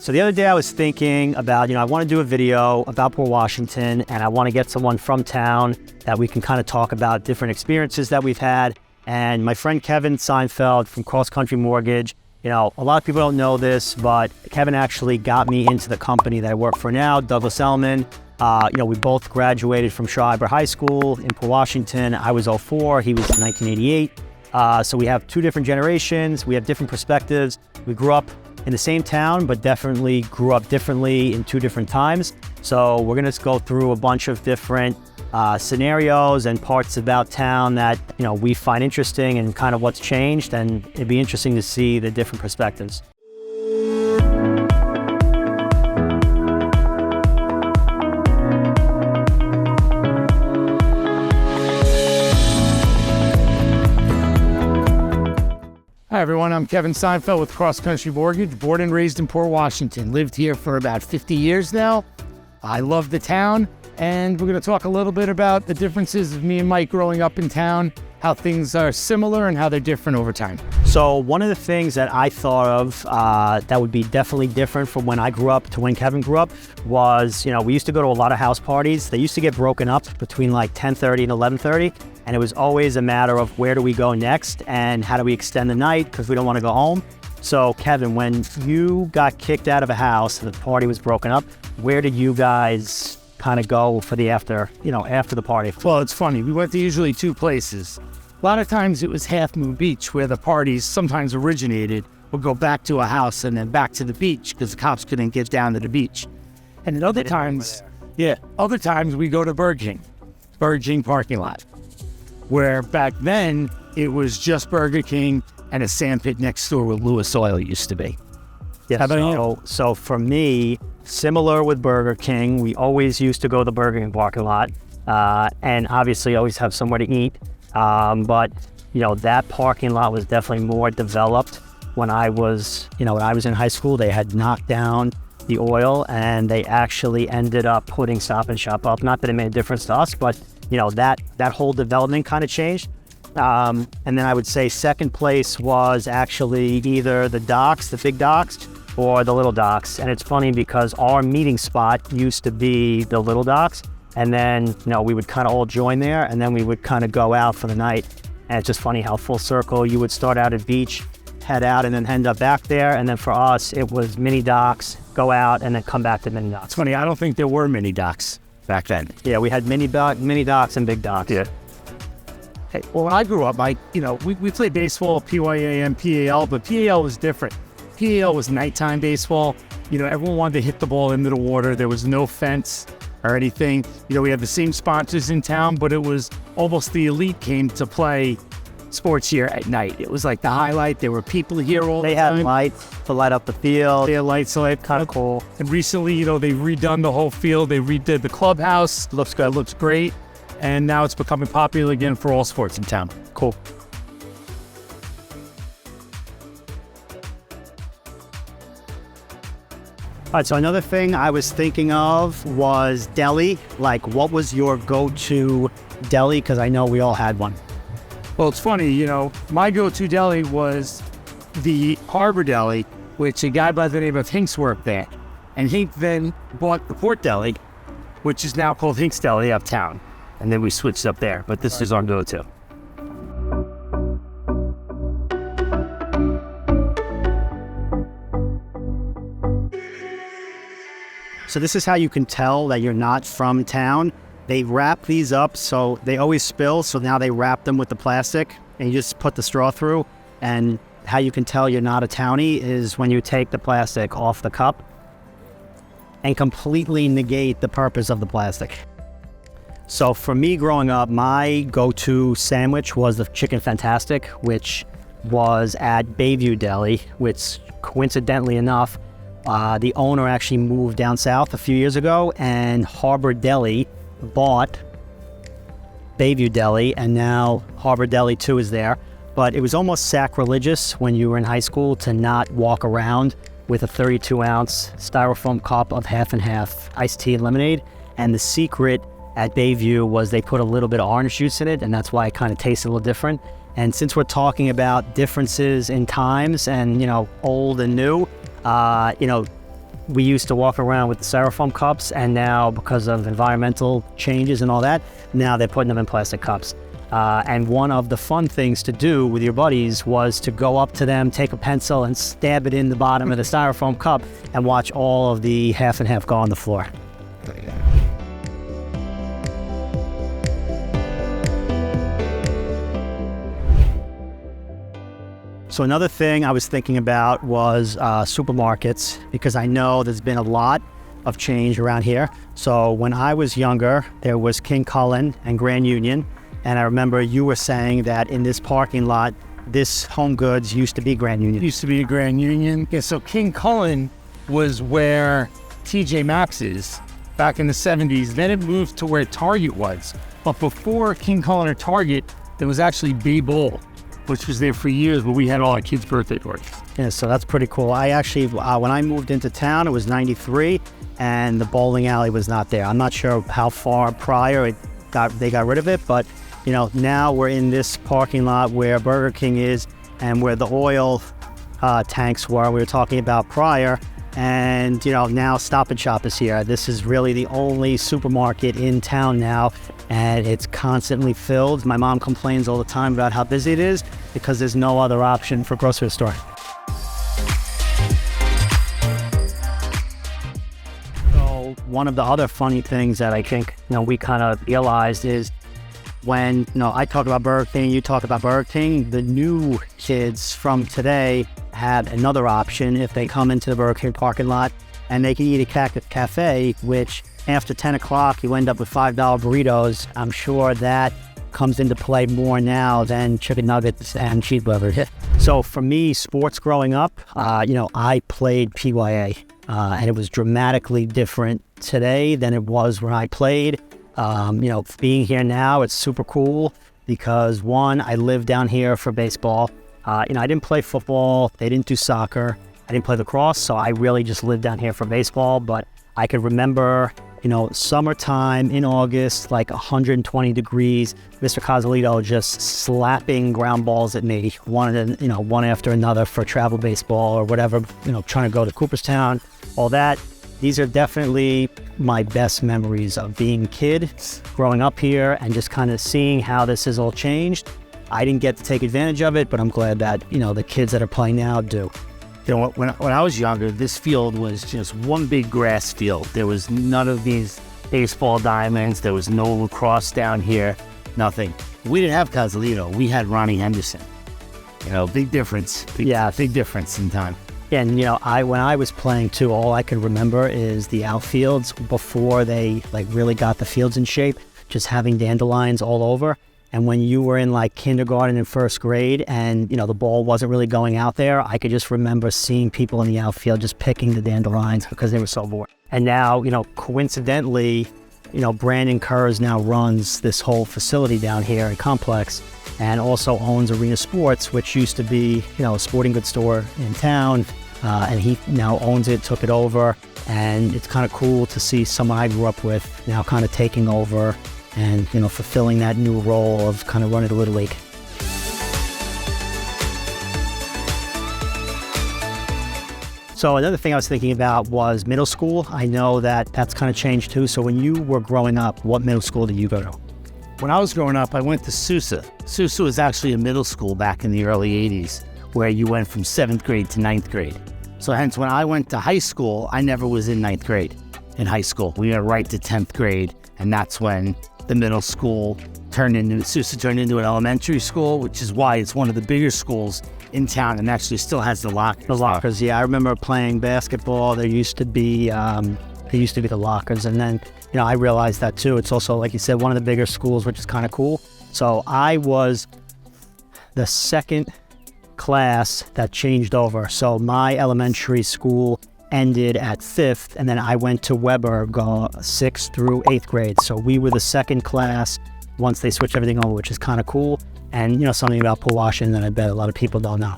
So the other day I was thinking about, I want to do a video about Port Washington, and I want to get someone from town that we can kind of talk about different experiences that we've had. And my friend Kevin Seinfeld from Cross Country Mortgage, a lot of people don't know this, but Kevin actually got me into the company that I work for now, Douglas Elliman. We both graduated from Schreiber High School in Port Washington. I was 04, he was 1988. So we have two different generations, we have different perspectives. We grew up in the same town, but definitely grew up differently in two different times. So we're gonna go through a bunch of different scenarios and parts about town that we find interesting and kind of what's changed, and it'd be interesting to see the different perspectives. Hi everyone, I'm Kevin Seinfeld with Cross Country Mortgage, born and raised in Port Washington. Lived here for about 50 years now. I love the town, and we're going to talk a little bit about the differences of me and Mike growing up in town, how things are similar and how they're different over time. So one of the things that I thought of that would be definitely different from when I grew up to when Kevin grew up was, we used to go to a lot of house parties. They used to get broken up between like 10:30 and 11:30. And it was always a matter of where do we go next and how do we extend the night because we don't want to go home. So Kevin, when you got kicked out of a house and the party was broken up, where did you guys kind of go for the after the party? Well, it's funny. We went to usually two places. A lot of times it was Half Moon Beach where the parties sometimes originated. We'll go back to a house and then back to the beach because the cops couldn't get down to the beach. And then other times we go to Burger King parking lot, where back then it was just Burger King and a sandpit next door where Lewis Oil used to be. Yeah, how about you? So for me, similar with Burger King, we always used to go to the Burger King parking lot, and obviously always have somewhere to eat. But that parking lot was definitely more developed when I was in high school. They had knocked down the oil and they actually ended up putting Stop and Shop up. Not that it made a difference to us, but that whole development kind of changed. And then I would say second place was actually either the docks, the big docks, or the little docks. And it's funny because our meeting spot used to be the little docks. And then, we would kind of all join there and then we would kind of go out for the night. And it's just funny how full circle you would start out at beach, head out and then end up back there. And then for us, it was mini docks, go out and then come back to mini docks. It's funny, I don't think there were mini docks back then. Yeah, we had mini docks and big docks. Yeah. Hey, well, when I grew up, we played baseball, PYAM, PAL, but PAL was different. PAL was nighttime baseball. Everyone wanted to hit the ball into the water. There was no fence or anything. We had the same sponsors in town, but it was almost the elite came to play sports here at night. It was like the highlight. There were people here all the time. They had lights to light up the field. They had lights to light, kind of cool. And recently, they've redone the whole field. They redid the clubhouse. Looks good. Looks great. And now it's becoming popular again for all sports in town. Cool. All right, so another thing I was thinking of was Deli. Like, what was your go-to deli? Because I know we all had one. Well, it's funny, my go-to deli was the Harbor Deli, which a guy by the name of Hinks worked there. And Hink then bought the Port Deli, which is now called Hink's Deli uptown. And then we switched up there, but this is our go-to. So this is how you can tell that you're not from town. They wrap these up so they always spill, so now they wrap them with the plastic and you just put the straw through. And how you can tell you're not a townie is when you take the plastic off the cup and completely negate the purpose of the plastic. So for me growing up, my go-to sandwich was the Chicken Fantastic, which was at Bayview Deli, which coincidentally enough, the owner actually moved down south a few years ago, and Harbor Deli bought Bayview Deli, and now Harbor Deli 2 is there. But it was almost sacrilegious when you were in high school to not walk around with a 32-ounce styrofoam cup of half and half iced tea and lemonade. And the secret at Bayview was they put a little bit of orange juice in it, and that's why it kind of tasted a little different. And since we're talking about differences in times and, old and new, we used to walk around with the styrofoam cups, and now because of environmental changes and all that, now they're putting them in plastic cups. And one of the fun things to do with your buddies was to go up to them, take a pencil and stab it in the bottom of the styrofoam cup and watch all of the half and half go on the floor. So another thing I was thinking about was supermarkets, because I know there's been a lot of change around here. So when I was younger, there was King Cullen and Grand Union. And I remember you were saying that in this parking lot, this Home Goods used to be Grand Union. Used to be a Grand Union. Yeah, so King Cullen was where TJ Maxx is back in the 70s. Then it moved to where Target was. But before King Cullen or Target, there was actually Bay-Bowl, which was there for years, but we had all our kids' birthday parties. Yeah, so that's pretty cool. I actually, when I moved into town, it was 93, and the bowling alley was not there. I'm not sure how far prior they got rid of it, but you know, now we're in this parking lot where Burger King is and where the oil tanks were, we were talking about prior. And, you know, now Stop and Shop is here. This is really the only supermarket in town now, and it's constantly filled. My mom complains all the time about how busy it is because there's no other option for grocery store. So one of the other funny things that I think, you know, we kind of realized is when, you know, I talk about Burger King, you talk about Burger King, the new kids from today have another option if they come into the Burger King parking lot, and they can eat a cafe, which after 10 o'clock, you end up with $5 burritos. I'm sure that comes into play more now than chicken nuggets and cheeseburgers. So for me, sports growing up, you know, I played PYA, and it was dramatically different today than it was when I played. You know, being here now, it's super cool because one, I live down here for baseball. You know, I didn't play football. They didn't do soccer. I didn't play lacrosse, so I really just lived down here for baseball. But I could remember, you know, summertime in August, like 120 degrees, Mr. Cosolito just slapping ground balls at me, one after another for travel baseball or whatever, you know, trying to go to Cooperstown, all that. These are definitely my best memories of being a kid, growing up here, and just kind of seeing how this has all changed. I didn't get to take advantage of it, but I'm glad that, you know, the kids that are playing now do. You know, when I was younger, this field was just one big grass field. There was none of these baseball diamonds. There was no lacrosse down here, nothing. We didn't have Cosolito. We had Ronnie Henderson. You know, big difference. Big difference in time. And, you know, when I was playing too, all I can remember is the outfields before they like really got the fields in shape, just having dandelions all over. And when you were in like kindergarten and first grade and, you know, the ball wasn't really going out there, I could just remember seeing people in the outfield just picking the dandelions because they were so bored. And now, you know, coincidentally, you know, Brandon Kurz now runs this whole facility down here at Complex and also owns Arena Sports, which used to be, you know, a sporting goods store in town. And he now owns it, took it over. And it's kind of cool to see someone I grew up with now kind of taking over and, you know, fulfilling that new role of kind of running the Little League. So another thing I was thinking about was middle school. I know that that's kind of changed too. So when you were growing up, what middle school did you go to? When I was growing up, I went to Sousa. Sousa was actually a middle school back in the early 80s where you went from 7th grade to 9th grade. So hence when I went to high school, I never was in 9th grade in high school. We went right to 10th grade, and that's when the middle school Sousa turned into an elementary school, which is why it's one of the bigger schools in town and actually still has the lockers. The lockers, yeah. I remember playing basketball. There used to be the lockers, and then, you know, I realized that too. It's also, like you said, one of the bigger schools, which is kind of cool. So I was the second class that changed over. So my elementary school ended at 5th, and then I went to Weber 6th through 8th grade. So we were the second class once they switched everything over, which is kind of cool. And, you know, something about Pulaski that I bet a lot of people don't know.